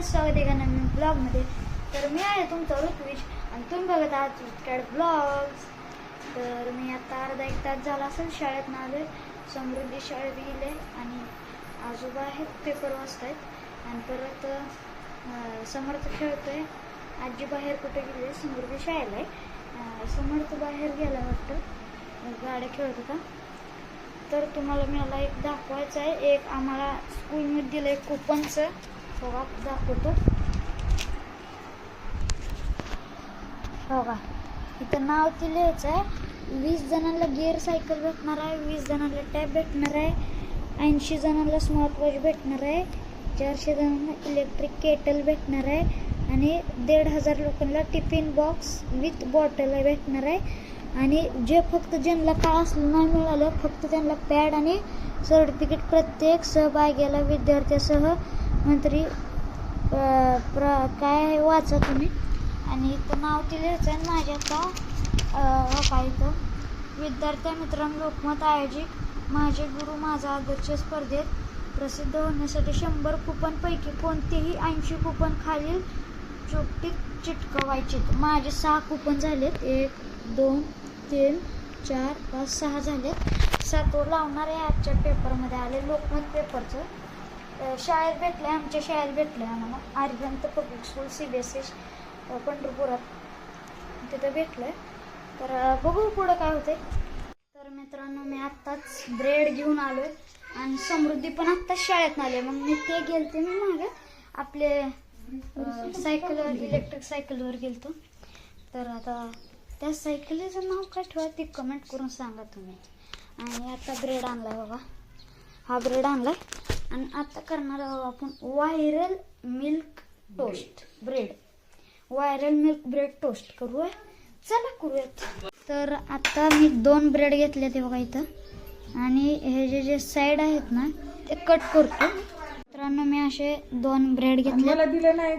स्वागत आहे का नवीन ब्लॉगमध्ये. तर मी आहे तुमचा ऋत्विज आणि तुम्ही बघत आहात कॅड ब्लॉग्स. तर मी आता अर्धा एक तास झाला असेल शाळेत आले. समृद्धी शाळेत गेले आणि आजोबा आहेत पेपर वाचत आहेत आणि परत समर्थ खेळतोय. आजी बाहेर कुठे गेले, समृद्धी शाळेला आहे. समर्थ बाहेर गेला वाटतं, गाड्या खेळत होता. तर तुम्हाला मला एक दाखवायचं आहे. एक आम्हाला स्कूलमध्ये दिलं एक कुपनचं, बघा दाखवतो. बघा इथं नाव ते लिहायचं आहे. 20 जणांना गिअर सायकल भेटणार आहे, 20 जणांना टॅब भेटणार आहे, 80 जणांना स्मार्ट वॉच भेटणार आहे, 400 जणांना इलेक्ट्रिक केटल भेटणार आहे आणि 1,500 लोकांना टिफिन बॉक्स विथ बॉटल भेटणार आहे. आणि जे फक्त ज्यांना काय असलं नाही मिळालं, फक्त त्यांना पॅड आणि सर्टिफिकेट प्रत्येक सहभाग्याला विद्यार्थ्यासह मंत्री काय वाचा तुम्ही. आणि इथं नाव ते लिहायचं आहे माझ्या काय इथं विद्यार्थी मित्रांनो लोकमत आयोजित माझे गुरु माझा आदर्श स्पर्धेत प्रसिद्ध होण्यासाठी 100 कुपनपैकी कोणतेही 80 कुपन खालील चोपटीत चिटकवायचे. माझे 6 कुपन झालेत. 1 2 3 4 5 6 झालेत. 7वर लावणार आहे. आजच्या पेपरमध्ये आले लोकमत पेपरचं. शाळेत भेटलं, आमच्या शाळेत भेटलं आम्हाला. आर्यभंत पब्लिक स्कूल CBSE पंढरपुरात तिथं भेटलं. तर बघू पुढं काय होते. तर मित्रांनो मी आत्ताच ब्रेड घेऊन आलो आहे आणि समृद्धी पण आत्ताच शाळेत आले. मग मी ते गेलते, मी मागे आपले सायकलवर इलेक्ट्रिक सायकलवर गेलतो. तर आता त्या सायकलीचं नाव काय ठेवा ते कमेंट करून सांगा तुम्ही. आणि आता ब्रेड आणलाय बघा, हा ब्रेड आणलाय. आणि आता करणार आहोत आपण viral milk toast bread. Viral milk bread toast करूया, चला करूयात. तर आता मी 2 ब्रेड घेतले ते बघा इथं. आणि हे जे साईड आहेत ना ते कट करतो. मित्रांनो मी असे 2 ब्रेड घेतले.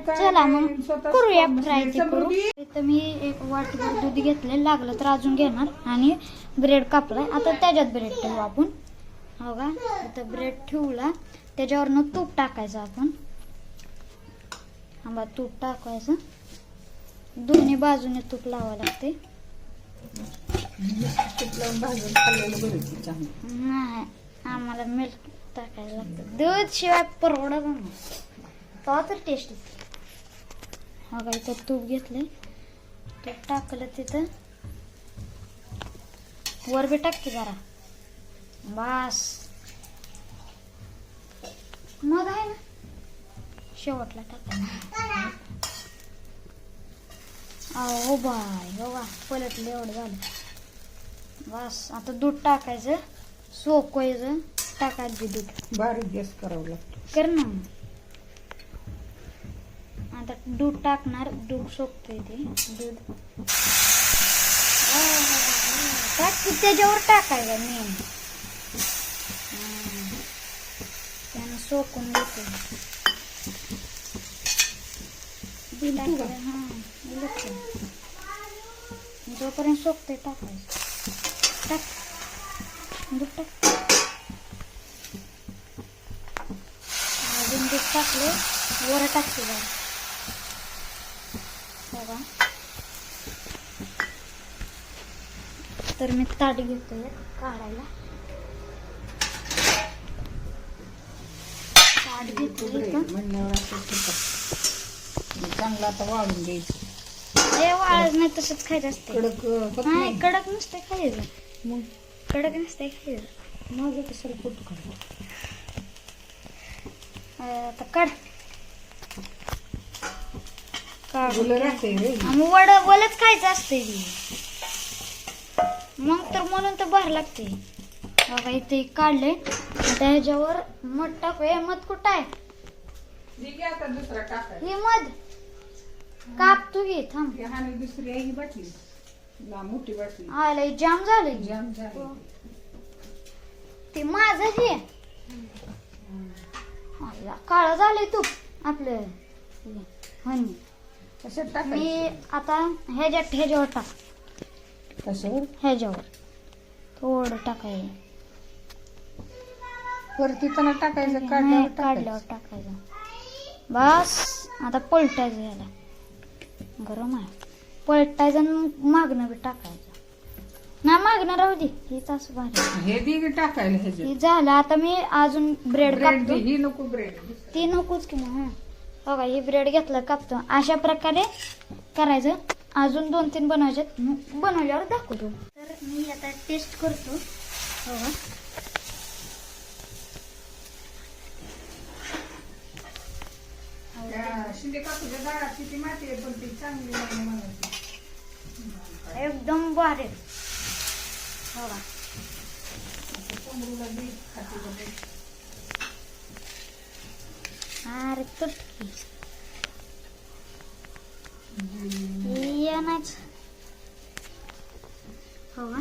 चला मग करूया फ्राय ते करू. इथं मी एक वाटीभर दूध घेतले, लागलं तर अजून घेणार. आणि ब्रेड कापलाय. आता त्याच्यात ब्रेड ठेवू आपण. हो का, इथं ब्रेड ठेवला, त्याच्यावरनं तूप टाकायचं आपण. आंबा तूप टाकायचं, दोन्ही बाजूने तूप लावावं लागते. नाही आम्हाला मिल्क टाकायला लागतं, दूध शिवाय परवडत नाही, तेव्हा तर टेस्ट येते. हो का, इथं तूप घेतलंय, तूप टाकलं तिथं. वर बी टाकते जरा, बस. मग आहे ना शेवटला टाकायला. हो बाय, हो बा पलटलं, एवढं झालं. बस आता दूध टाकायचं, सोकवायचं, टाकायचं दूध. बारीक गॅस करावं लागतं. कर ना. आता दूध टाकणार, दूध सोकतोय ते दूध. टाक त्याच्यावर टाकायचं मेन, त्यानं सोकून घेतो. जोपर्यंत सोकते टाकायचं. टाक दूध टाक. अजून दूध टाकले, वर टाकते बघा. तर मी ताट घेतोय काढायला. ताट घेतोय चांगला आता वाळून घ्यायचं. हे वाळत नाही, तसंच खायचं असते. कडक नाही, कडक नसते खायचं. मग कडक नसते खायचं. माझं कसं कुठं काढ. आता काढ. वलच खायचं असते मग तर, म्हणून तर बाहेर लागते. बघा इथे काढले. आता ह्याच्यावर मध टाकू. हे मध कुठं आहे? दुसरा टाकाय. हे मध काप तू घे, थांब. दुसरी आहे ही बाटली, मोठी बाटली. आला जाम झालं. जाम झाली ते माझं हे काळं झालंय तूप आपलं. हनी कसं टाक. मी आता ह्याच्यावर टाक. कशावर? ह्याच्यावर थोडं टाकायचं. परतीताना टाकायचं, काढल्यावर टाकायचं. बस आता पलटायचं याला, गरम आहे. पलटायचं आणि मागणं बी टाकायचं. ना मागणं राहू दे, ही तास भारी. हे दे टाकायला ह्याच्यात. हे झालं. आता मी अजून ब्रेड ब्रेड कापतो. ही नको ब्रेड. ती नकोच की मग. हो का, ही ब्रेड घेतलं कापतो. अशा प्रकारे करायचं. अजून 2-3 बनवायचे, बनवल्यावर दाखवतो. तर मी आता टेस्ट करतो. हो का, शिंदे काकूच्या दारात किती माती आहे, पण ती चांगली नाही म्हणायची. एकदम भारी. हो का, कोंबडीला बी खाती बघ. अरे तुटकी येणाच. हो का,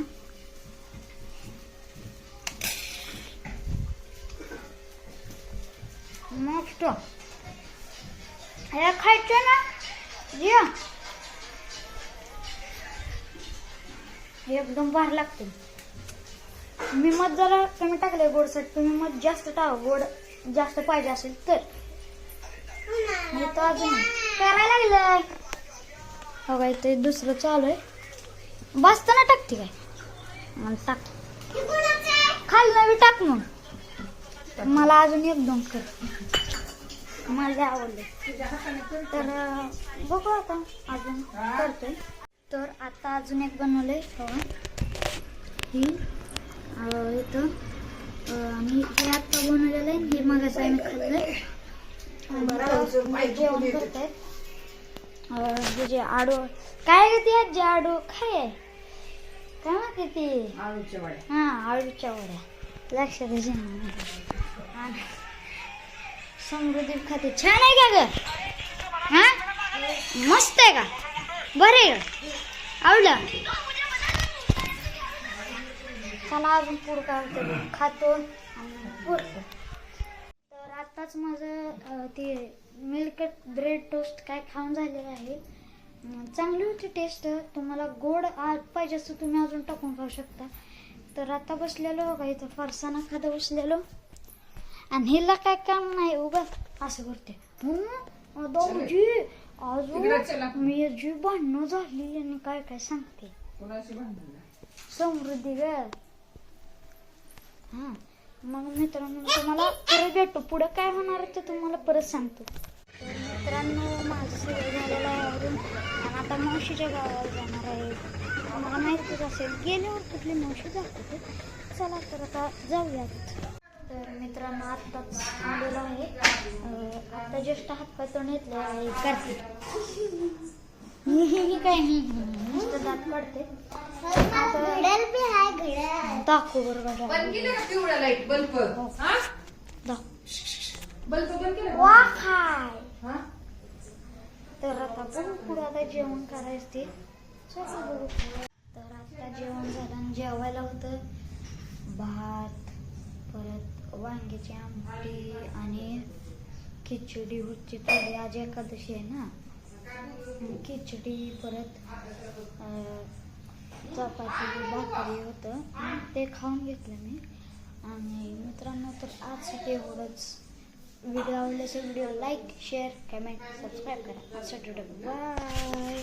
मस्त. हे खायचं ना या, एकदम भारी लागते. मी मध जरा कमी टाकले गोडसाठी. तुम्ही मध जास्त टाका, गोड जास्त पाहिजे असेल तर. मी तर अजून करायला लागलंय. हो काय, ते दुसरं चालू आहे. बसताना टाकते काय, मग टाक खाली नवी टाक. मग मला अजून 1-2 कर, मला आवडले. तर बघू आता अजून करतोय. तर आता अजून एक बनवलंय. हो ही इथं आणि हे आता बनवलेलं आहे. हे मगाचं आम्ही खाल्लंय. जेवण करतायत. हे जे आडू काय ग, ती आजी आडू काय आहे, काय म्हणते ती? आळूच्या वड्या. हा, आळूच्या वड्या. लक्षात घे. समृद्धी खाते. छान आहे का ग? हा, मस्त आहे का? बरं आहे का? आवडलं? चला अजून पुढं काय खातो आणि पुरतो. तर आताच माझं ते मिल्क ब्रेड टोस्ट काय खाऊन झालेलं आहे. चांगली होती टेस्ट. तुम्हाला गोड पाहिजे असतं तुम्ही अजून टाकून खाऊ शकता. तर आता बसलेलो का इथं फरसाणा खात बसलेलो. आणि हिला काय काम नाही, उगा असं करते. दाऊजी अजून मी जी भांडणं झाली आणि काय काय सांगते. कोणाशी भांडण? समृद्धी ग. हा, मग मित्रांनो तुम्हाला परत भेटतो. पुढं काय होणार ते तुम्हाला परत सांगतो. तर मित्रांनो माझं सगळं झालेलं आहे आवरून. आणि आता मावशीच्या गावाला जाणार आहे. तुम्हाला माहितीच असेल, गेल्यावर कुठली मावशी जाते. चला तर आता जाऊयात. तर मित्रांनो आत्ताच आलेलो आहे. आता जस्ट हातपाय तोंड घेतले आहे. करते काय नुसतं दात काढते. दाखव बरोबर. बंद केलं का पिवळा लाईट बल्ब? वा खाय. तर आता बघू पुढे आता जेवण करायचं ते. चला बघू. तर आता जेवण झालं आणि जेवायला होतं भात, परत वांग्याची आमटी आणि खिचडी होती थोडी. आज एकादशी आहे ना. खिचडी, परत चपाती भाकरी होतं ते खाऊन घेतलं मी. आणि मित्रांनो तर आजसाठी एवढंच. व्हिडिओ आवडला असेल video like, share, comment, subscribe करा. आजसाठी बाय.